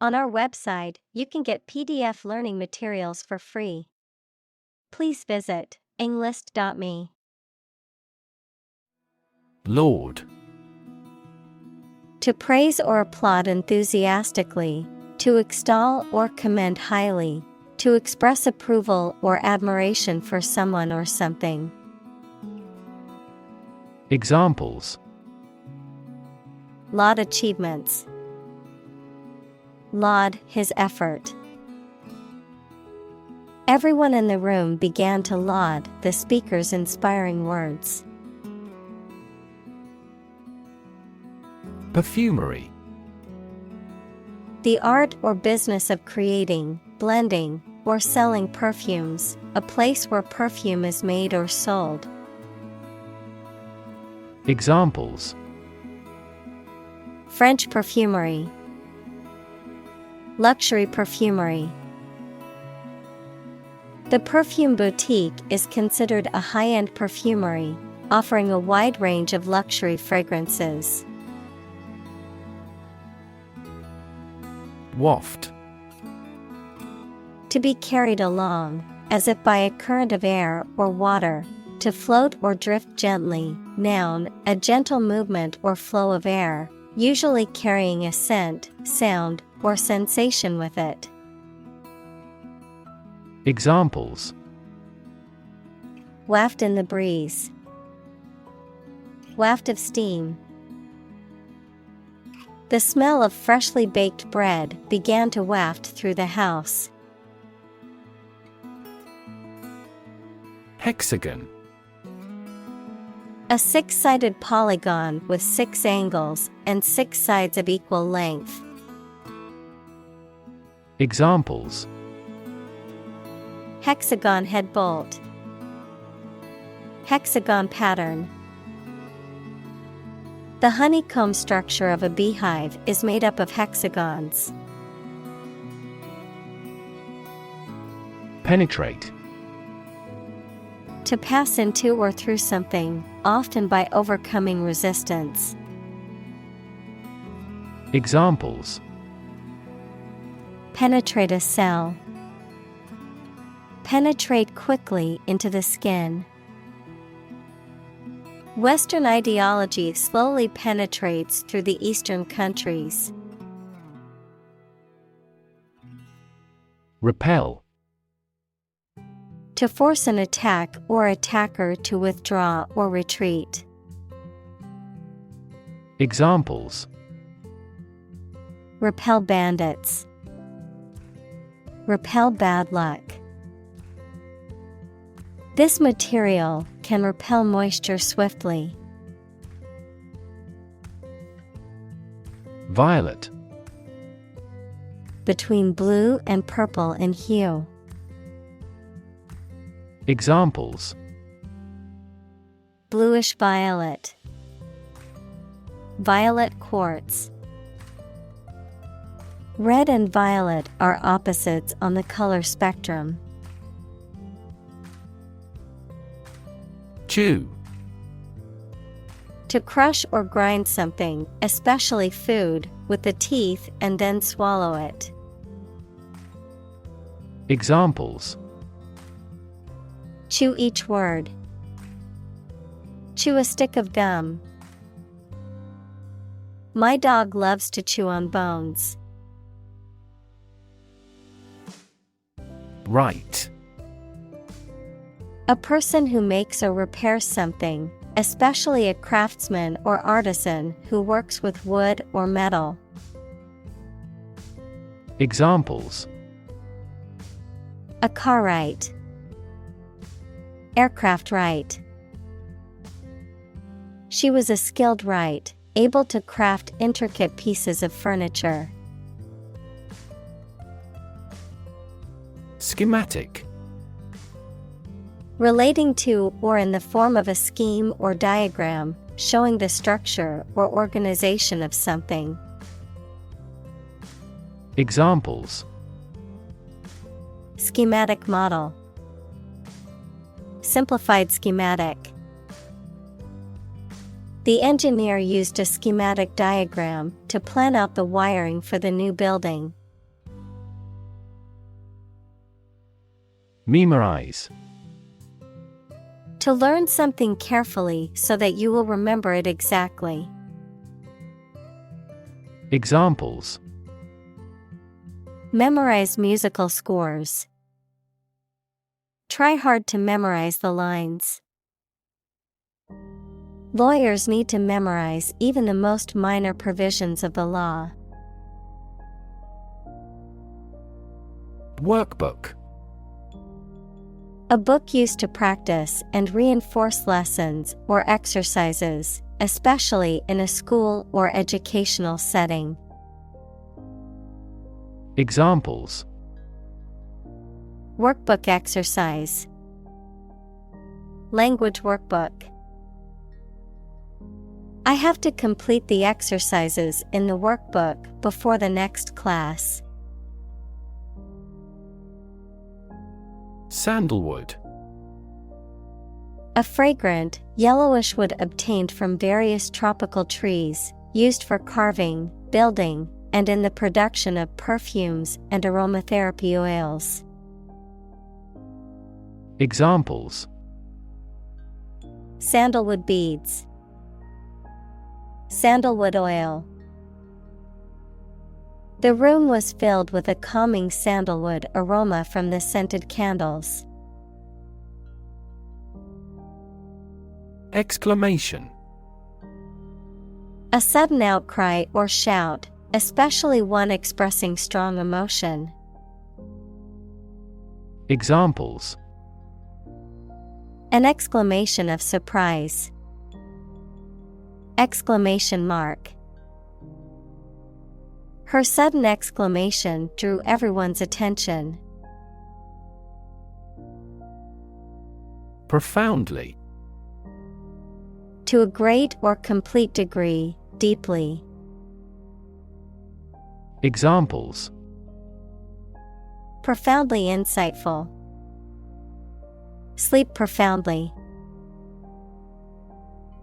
On our website, you can get PDF learning materials for free. Please visit englist.me. Laud. To praise or applaud enthusiastically, to extol or commend highly, to express approval or admiration for someone or something. Examples: Laud achievements. Laud his effort. Everyone in the room began to laud the speaker's inspiring words. Perfumery. The art or business of creating, blending, or selling perfumes, a place where perfume is made or sold. Examples: French perfumery. Luxury perfumery. The perfume boutique is considered a high-end perfumery, offering a wide range of luxury fragrances. Waft. To be carried along, as if by a current of air or water, to float or drift gently. Noun, a gentle movement or flow of air, usually carrying a scent, sound, or sensation with it. Examples: Waft in the breeze. Waft of steam. The smell of freshly baked bread began to waft through the house. Hexagon. A six-sided polygon with 6 angles and 6 sides of equal length. Examples: Hexagon head bolt. Hexagon pattern. The honeycomb structure of a beehive is made up of hexagons. Penetrate. To pass into or through something, often by overcoming resistance. Examples: Penetrate a cell. Penetrate quickly into the skin. Western ideology slowly penetrates through the Eastern countries. Repel. To force an attack or attacker to withdraw or retreat. Examples: Repel bandits. Repel bad luck. This material can repel moisture swiftly. Violet. Between blue and purple in hue. Examples: Bluish violet. Violet quartz. Red and violet are opposites on the color spectrum. Chew. To crush or grind something, especially food, with the teeth and then swallow it. Examples: Chew each word. Chew a stick of gum. My dog loves to chew on bones. Right. A person who makes or repairs something, especially a craftsman or artisan who works with wood or metal. Examples: A car right. Aircraft right. She was a skilled right, able to craft intricate pieces of furniture. Schematic. Relating to or in the form of a scheme or diagram, showing the structure or organization of something. Examples: Schematic model. Simplified schematic. The engineer used a schematic diagram to plan out the wiring for the new building. Memorize. To learn something carefully so that you will remember it exactly. Examples: Memorize musical scores. Try hard to memorize the lines. Lawyers need to memorize even the most minor provisions of the law. Workbook. A book used to practice and reinforce lessons or exercises, especially in a school or educational setting. Examples: Workbook exercise. Language workbook. I have to complete the exercises in the workbook before the next class. Sandalwood. A fragrant, yellowish wood obtained from various tropical trees, used for carving, building, and in the production of perfumes and aromatherapy oils. Examples: Sandalwood beads. Sandalwood oil. The room was filled with a calming sandalwood aroma from the scented candles. Exclamation. A sudden outcry or shout, especially one expressing strong emotion. Examples: An exclamation of surprise. Exclamation mark. Her sudden exclamation drew everyone's attention. Profoundly. To a great or complete degree, deeply. Examples: Profoundly insightful. Sleep profoundly.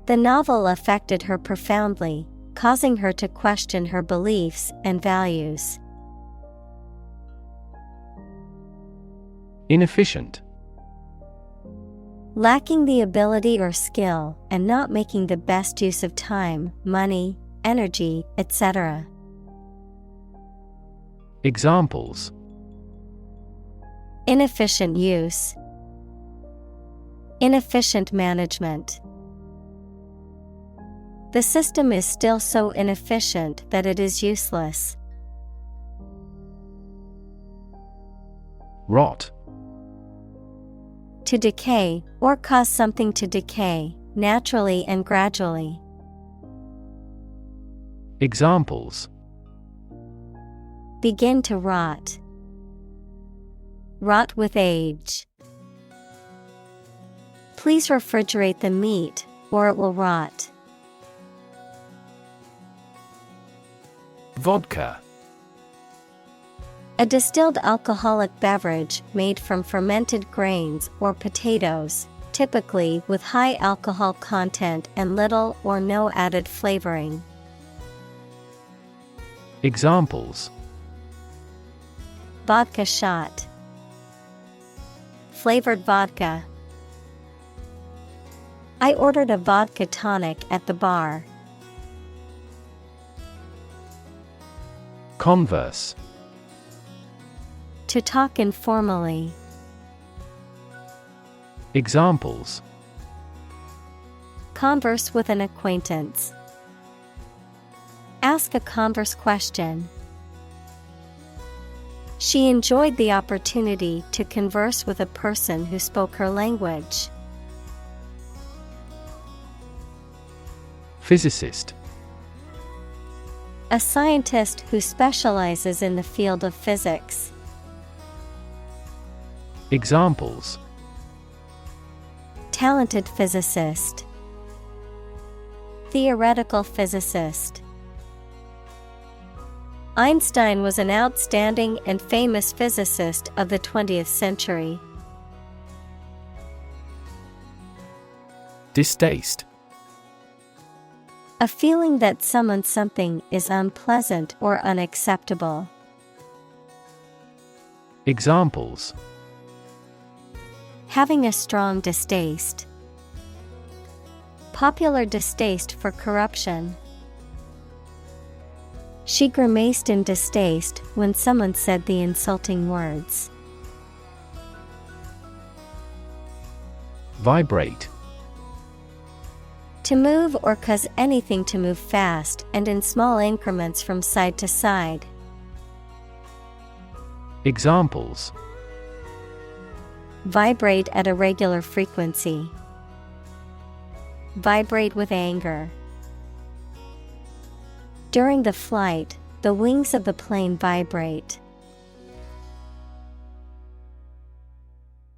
The novel affected her profoundly, causing her to question her beliefs and values. Inefficient. Lacking the ability or skill and not making the best use of time, money, energy, etc. Examples: Inefficient use. Inefficient management. The system is still so inefficient that it is useless. Rot. To decay, or cause something to decay, naturally and gradually. Examples: Begin to rot. Rot with age. Please refrigerate the meat, or it will rot. Vodka. A distilled alcoholic beverage made from fermented grains or potatoes, typically with high alcohol content and little or no added flavoring. Examples: Vodka shot. Flavored vodka. I ordered a vodka tonic at the bar. Converse. To talk informally. Examples: Converse with an acquaintance. Ask a converse question. She enjoyed the opportunity to converse with a person who spoke her language. Physicist. A scientist who specializes in the field of physics. Examples: Talented physicist. Theoretical physicist. Einstein was an outstanding and famous physicist of the 20th century. Distaste. A feeling that something is unpleasant or unacceptable. Examples: having a strong distaste. Popular distaste for corruption. She grimaced in distaste when someone said the insulting words. Vibrate. To move or cause anything to move fast and in small increments from side to side. Examples: Vibrate at a regular frequency. Vibrate with anger. During the flight, the wings of the plane vibrate.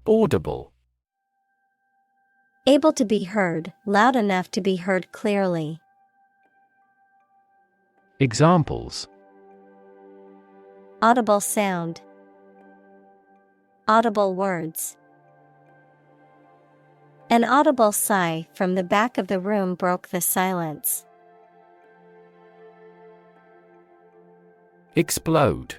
Audible. Able to be heard, loud enough to be heard clearly. Examples: Audible sound. Audible words. An audible sigh from the back of the room broke the silence. Explode.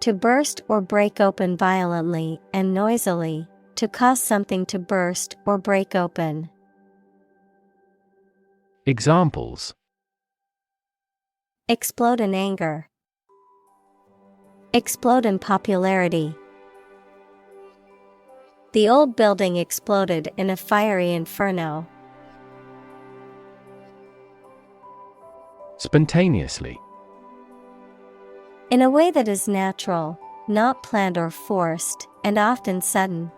To burst or break open violently and noisily, to cause something to burst or break open. Examples: Explode in anger. Explode in popularity. The old building exploded in a fiery inferno. Spontaneously. In a way that is natural, not planned or forced, and often sudden.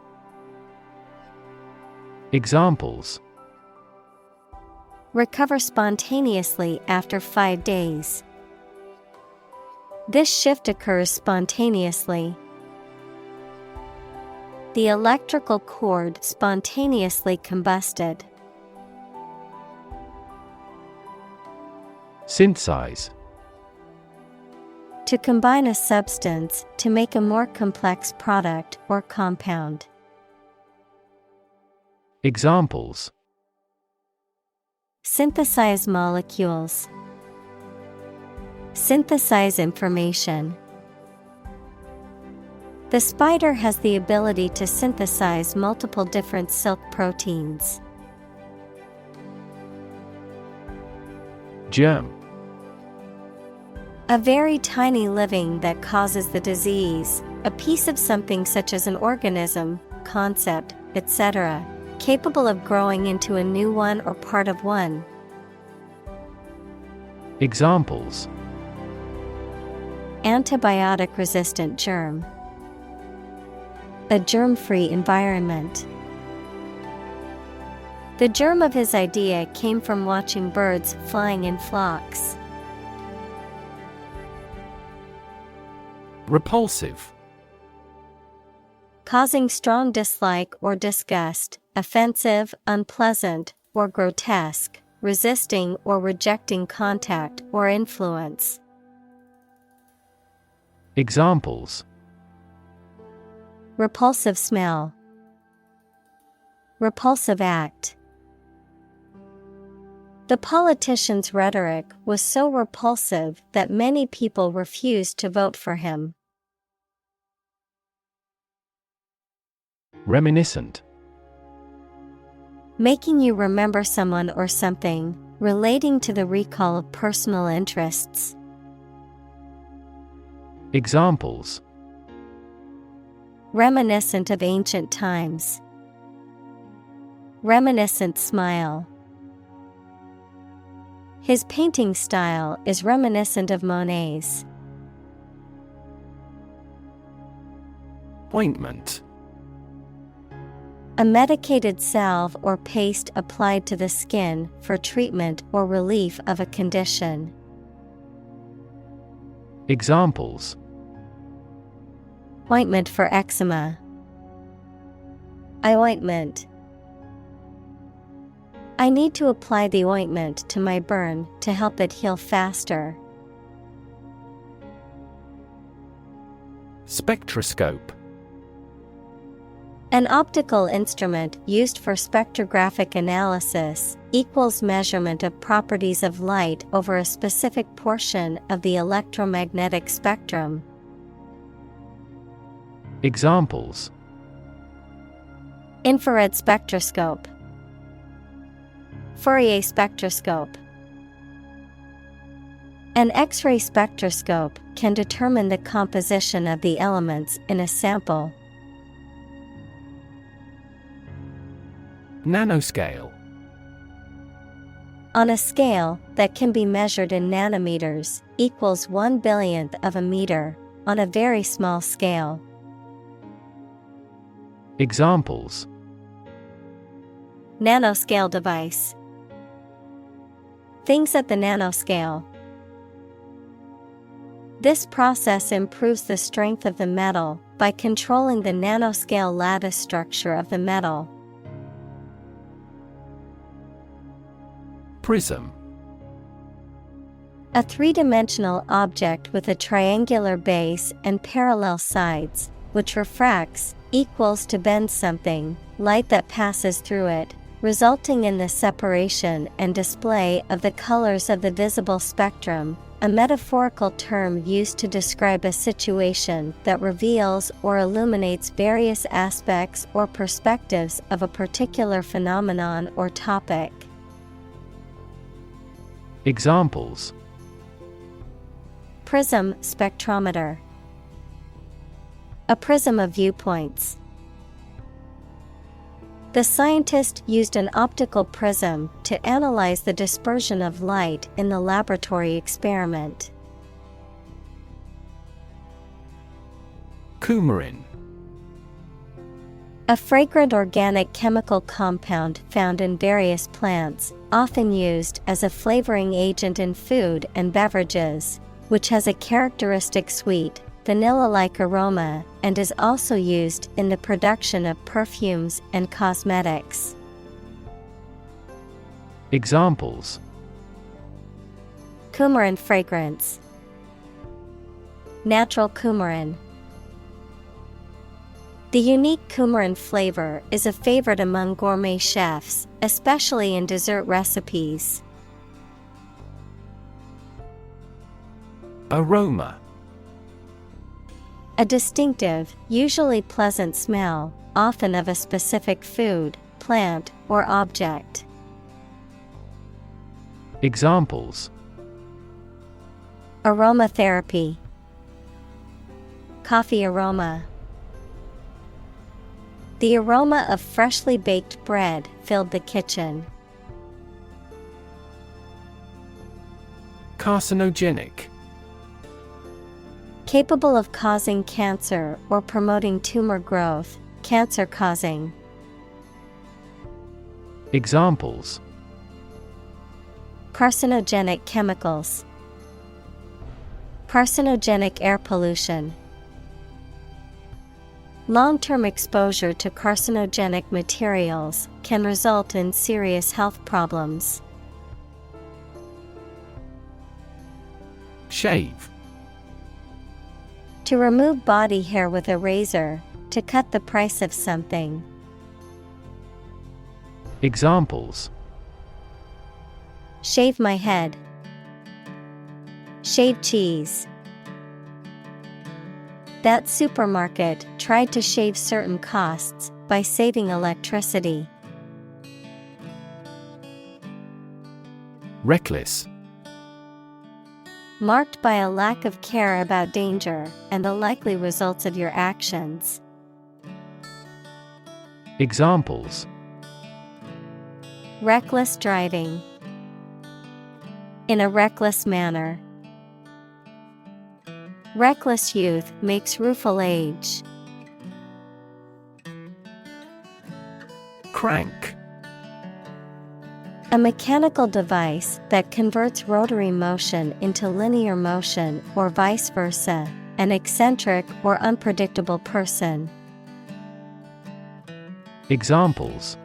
Examples: Recover spontaneously after 5 days. This shift occurs spontaneously. The electrical cord spontaneously combusted. Synthesize. To combine a substance to make a more complex product or compound. Examples: Synthesize molecules. Synthesize information. The spider has the ability to synthesize multiple different silk proteins. Germ. A very tiny living that causes the disease, a piece of something such as an organism, concept, etc., capable of growing into a new one or part of one. Examples: Antibiotic-resistant germ. A germ-free environment. The germ of his idea came from watching birds flying in flocks. Repulsive. Causing strong dislike or disgust, offensive, unpleasant, or grotesque, resisting or rejecting contact or influence. Examples: Repulsive smell. Repulsive act. The politician's rhetoric was so repulsive that many people refused to vote for him. Reminiscent. Making you remember someone or something, relating to the recall of personal interests. Examples: Reminiscent of ancient times. Reminiscent smile. His painting style is reminiscent of Monet's. Ointment. A medicated salve or paste applied to the skin for treatment or relief of a condition. Examples: Ointment for eczema. Eye ointment. I need to apply the ointment to my burn to help it heal faster. Spectroscope. An optical instrument used for spectrographic analysis, equals measurement of properties of light over a specific portion of the electromagnetic spectrum. Examples: Infrared spectroscope. Fourier spectroscope. An X-ray spectroscope can determine the composition of the elements in a sample. Nanoscale. On a scale that can be measured in nanometers, equals 1/1000th of a meter, on a very small scale. Examples: Nanoscale device. Things at the nanoscale. This process improves the strength of the metal by controlling the nanoscale lattice structure of the metal. Prism. A three-dimensional object with a triangular base and parallel sides, which refracts, equals to bend something, light that passes through it, resulting in the separation and display of the colors of the visible spectrum, a metaphorical term used to describe a situation that reveals or illuminates various aspects or perspectives of a particular phenomenon or topic. Examples: Prism spectrometer. A prism of viewpoints. The scientist used an optical prism to analyze the dispersion of light in the laboratory experiment. Coumarin. A fragrant organic chemical compound found in various plants, often used as a flavoring agent in food and beverages, which has a characteristic sweet, vanilla-like aroma and is also used in the production of perfumes and cosmetics. Examples: Coumarin fragrance. Natural coumarin. The unique coumarin flavor is a favorite among gourmet chefs, especially in dessert recipes. Aroma. A distinctive, usually pleasant smell, often of a specific food, plant, or object. Examples: Aromatherapy. Coffee aroma. The aroma of freshly baked bread filled the kitchen. Carcinogenic. Capable of causing cancer or promoting tumor growth, cancer-causing. Examples: Carcinogenic chemicals. Carcinogenic air pollution. Long-term exposure to carcinogenic materials can result in serious health problems. Shave. To remove body hair with a razor, to cut the price of something. Examples: Shave my head. Shave cheese. That supermarket tried to shave certain costs by saving electricity. Reckless. Marked by a lack of care about danger and the likely results of your actions. Examples: Reckless driving. In a reckless manner. Reckless youth makes rueful age. Crank. A mechanical device that converts rotary motion into linear motion or vice versa, an eccentric or unpredictable person. Examples: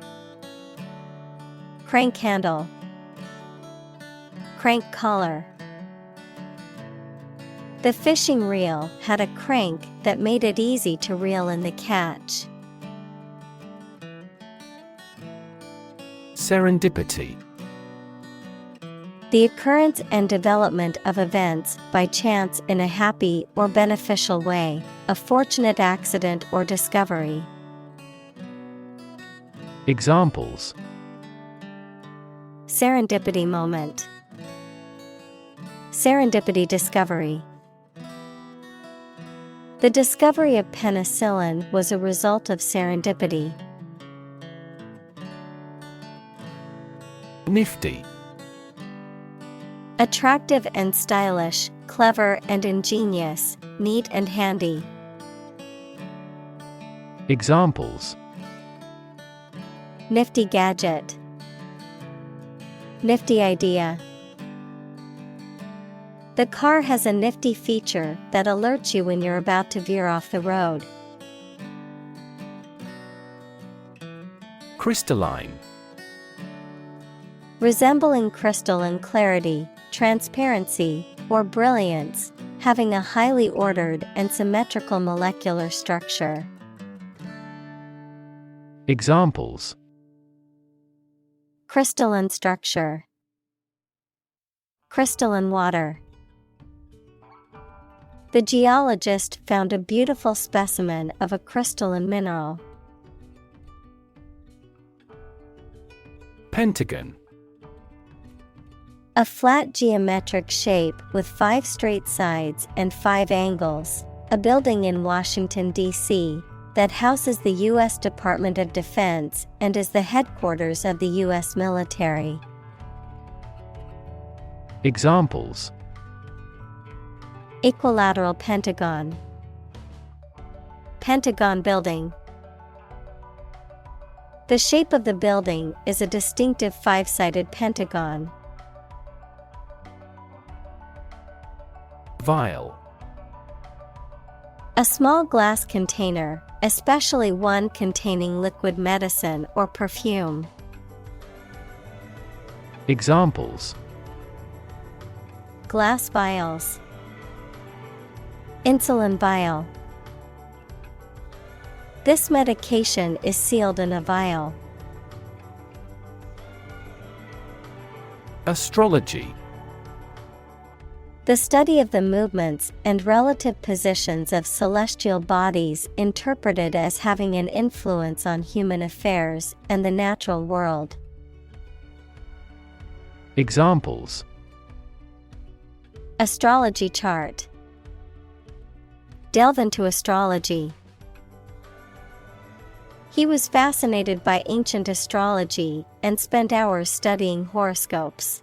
Crank handle. Crank collar. The fishing reel had a crank that made it easy to reel in the catch. Serendipity. The occurrence and development of events by chance in a happy or beneficial way, a fortunate accident or discovery. Examples: serendipity moment, serendipity discovery. The discovery of penicillin was a result of serendipity. Nifty. Attractive and stylish, clever and ingenious, neat and handy. Examples: nifty gadget, nifty idea. The car has a nifty feature that alerts you when you're about to veer off the road. Crystalline. Resembling crystal in clarity, transparency, or brilliance, having a highly ordered and symmetrical molecular structure. Examples: crystalline structure, crystalline water. The geologist found a beautiful specimen of a crystalline mineral. Pentagon. A flat geometric shape with 5 straight sides and 5 angles, a building in Washington, D.C., that houses the U.S. Department of Defense and is the headquarters of the U.S. military. Examples: equilateral pentagon, Pentagon building. The shape of the building is a distinctive 5-sided pentagon. Vial. A small glass container, especially one containing liquid medicine or perfume. Examples: glass vials, insulin vial. This medication is sealed in a vial. Astrology. The study of the movements and relative positions of celestial bodies interpreted as having an influence on human affairs and the natural world. Examples: astrology chart, delve into astrology. He was fascinated by ancient astrology and spent hours studying horoscopes.